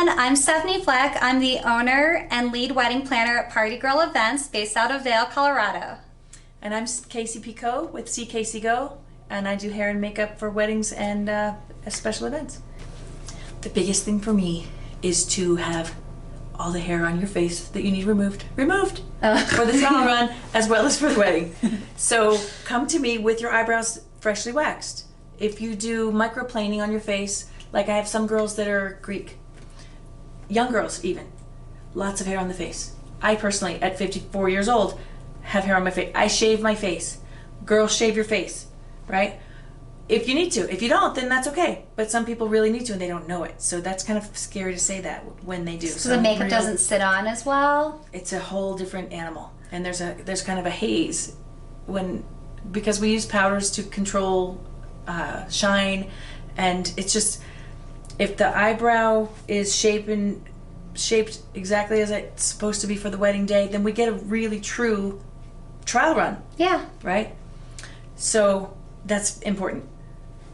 everyone, I'm Stephanie Fleck. I'm the owner and lead wedding planner at Party Girl Events based out of Vail, Colorado. And I'm Kacee Picot with Kacee Go, and I do hair and makeup for weddings and special events. The biggest thing for me is to have all the hair on your face that you need removed for the trial run as well as for the wedding. So come to me with your eyebrows freshly waxed. If you do microplaning on your face, like I have some girls that are Greek, young girls even, lots of hair on the face. I personally, at 54 years old, have hair on my face. I shave my face. Girls, shave your face, right? If you need to. If you don't, then that's okay. But some people really need to and they don't know it. So that's kind of scary to say that when they do. So the makeup doesn't sit on as well? It's a whole different animal. And there's kind of a haze because we use powders to control shine, and it's just, if the eyebrow is shaped exactly as it's supposed to be for the wedding day, then we get a really true trial run. Yeah. Right? So that's important.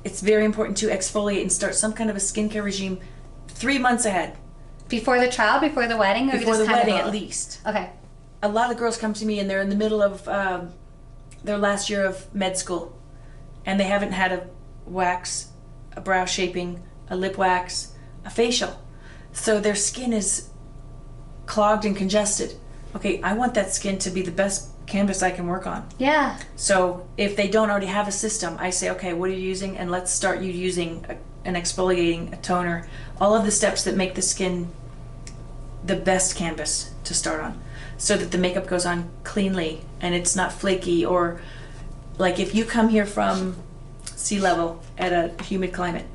It's very important to exfoliate and start some kind of a skincare regime 3 months ahead. Before the trial, before the wedding? Or Before just the wedding, at least. Okay. A lot of girls come to me and they're in the middle of their last year of med school, and they haven't had a wax, a brow shaping, a lip wax, a facial. So their skin is clogged and congested. Okay, I want that skin to be the best canvas I can work on. Yeah. So if they don't already have a system, I say, okay, what are you using? And let's start you using an exfoliating, a toner, all of the steps that make the skin the best canvas to start on, so that the makeup goes on cleanly and it's not flaky. Or like if you come here from sea level at a humid climate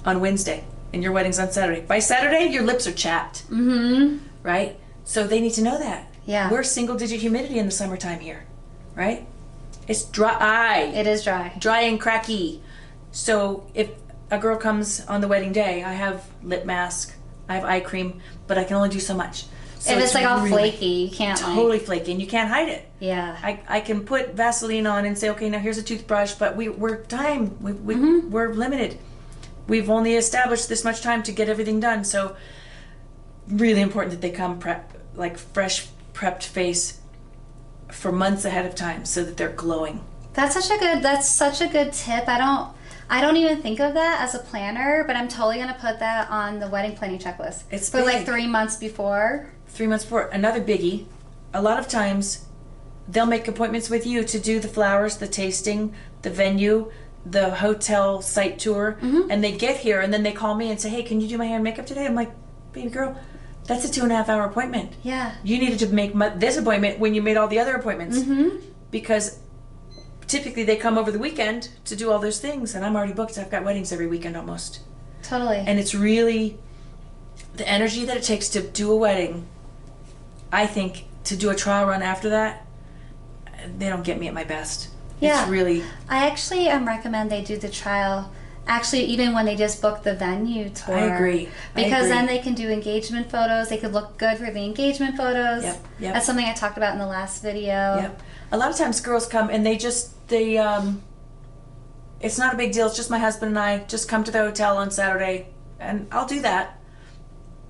on Wednesday and your wedding's on Saturday, by Saturday your lips are chapped. Mm-hmm. Right? So they need to know that. Yeah. We're single digit humidity in the summertime here, right? It's dry. It is dry. Dry and cracky. So if a girl comes on the wedding day, I have lip mask, I have eye cream, but I can only do so much. So if it's like all flaky, you can't totally flaky, and you can't hide it. Yeah. I can put Vaseline on and say, okay, now here's a toothbrush, but we're we're limited. We've only established this much time to get everything done. So really important that they come like fresh prepped face for months ahead of time so that they're glowing. That's such a good tip. I don't even think of that as a planner, but I'm totally gonna put that on the wedding planning checklist. It's for big. like 3 months before. 3 months before. Another biggie, a lot of times they'll make appointments with you to do the flowers, the tasting, the venue, the hotel site tour, and they get here and then they call me and say, hey, can you do my hair and makeup today? I'm like, baby girl, that's a 2.5 hour appointment. Yeah. You needed to make this appointment when you made all the other appointments. Because typically they come over the weekend to do all those things, and I'm already booked. I've got weddings every weekend almost. Totally. And it's really the energy that it takes to do a wedding. I think to do a trial run after that, they don't get me at my best. Yeah. It's really... I actually recommend they do the trial, actually, even when they just book the venue tour. I agree. Because then they can do engagement photos. They could look good for the engagement photos. Yep. That's something I talked about in the last video. Yep. A lot of times girls come and it's not a big deal. It's just my husband and I just come to the hotel on Saturday, and I'll do that.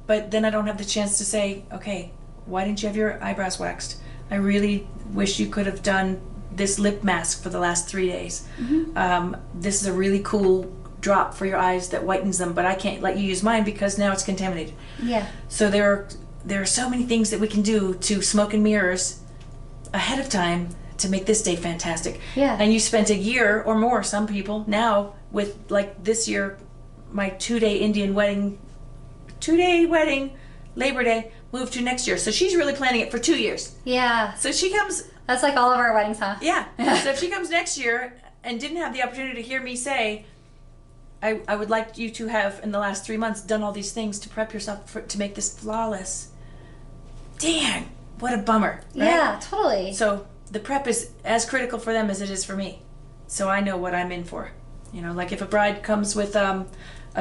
But then I don't have the chance to say, okay, why didn't you have your eyebrows waxed? I really wish you could have done this lip mask for the last 3 days. This is a really cool drop for your eyes that whitens them, but I can't let you use mine because now it's contaminated. Yeah. So there are so many things that we can do to smoke and mirrors ahead of time to make this day fantastic. Yeah. And you spent a year or more, some people, now with, like this year, my 2-day Indian wedding, 2-day wedding, Labor Day, moved to next year. So she's really planning it for 2 years. Yeah. So she comes... That's like all of our weddings, huh? Yeah. So if she comes next year and didn't have the opportunity to hear me say, I would like you to have, in the last 3 months, done all these things to prep yourself to make this flawless. Dang, what a bummer. Right? Yeah, totally. So the prep is as critical for them as it is for me. So I know what I'm in for. You know, like if a bride comes with a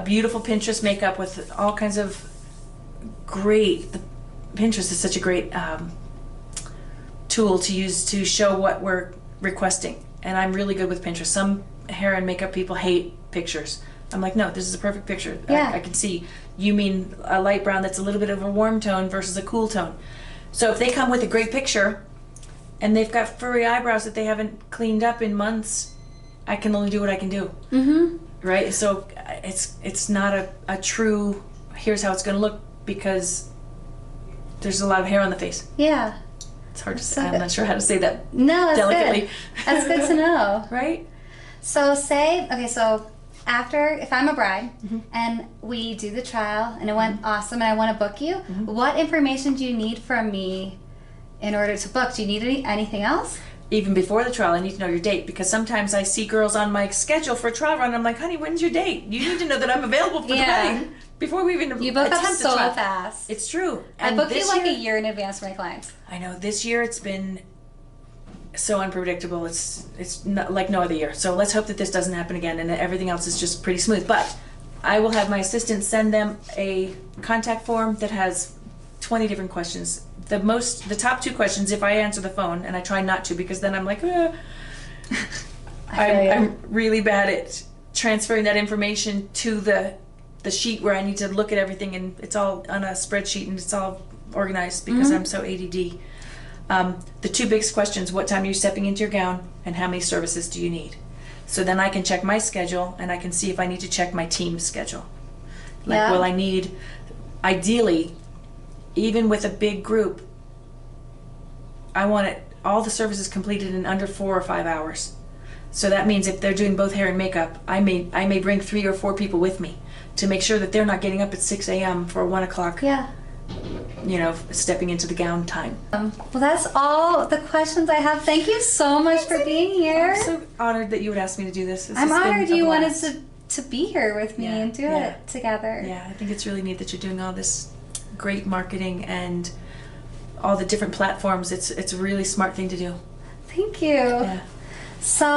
beautiful Pinterest makeup with all kinds of great, Pinterest is such a great tool to use to show what we're requesting. And I'm really good with Pinterest. Some hair and makeup people hate pictures. I'm like, no, this is a perfect picture. Yeah. I can see. You mean a light brown that's a little bit of a warm tone versus a cool tone. So if they come with a great picture and they've got furry eyebrows that they haven't cleaned up in months, I can only do what I can do. Mm-hmm. Right? So it's not a true, here's how it's going to look, because there's a lot of hair on the face. Yeah. It's hard to That's say. so I'm good. not sure how to say that No, that's delicately. good. That's good to know. Right? So so after, if I'm a bride Mm-hmm. and we do the trial and it went awesome and I want to book you, what information do you need from me in order to book? Do you need anything else? Even before the trial, I need to know your date, because sometimes I see girls on my schedule for a trial run. I'm like, honey, when's your date? You need to know that I'm available for the wedding before we even You book up attempt so the trial. fast. It's true. I And book you this like year- a year in advance for my clients. I know this year it's been so unpredictable. It's not like no other year. So let's hope that this doesn't happen again and that everything else is just pretty smooth. But I will have my assistant send them a contact form that has 20 different questions. The top 2 questions, if I answer the phone, and I try not to because then I'm like, I'm really bad at transferring that information to the sheet where I need to look at everything, and it's all on a spreadsheet and it's all organized because I'm so ADD. The 2 biggest questions: what time are you stepping into your gown, and how many services do you need? So then I can check my schedule and I can see if I need to check my team's schedule. Like, Yeah. will I need, ideally, even with a big group, I want all the services completed in under 4 or 5 hours. So that means if they're doing both hair and makeup, I may bring 3 or 4 people with me to make sure that they're not getting up at 6 a.m. for 1 o'clock, Yeah. stepping into the gown time. Well, that's all the questions I have. Thank you so much for being here. I'm so honored that you would ask me to do this. I'm honored you wanted to. to be here with me Yeah, and do yeah. it together. Yeah, I think it's really neat that you're doing all this great marketing and all the different platforms. It's a really smart thing to do. Thank you. Yeah. So,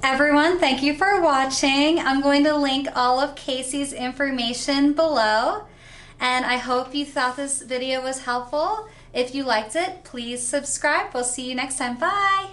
everyone, thank you for watching. I'm going to link all of Kacee's information below. And I hope you thought this video was helpful. If you liked it, please subscribe. We'll see you next time. Bye.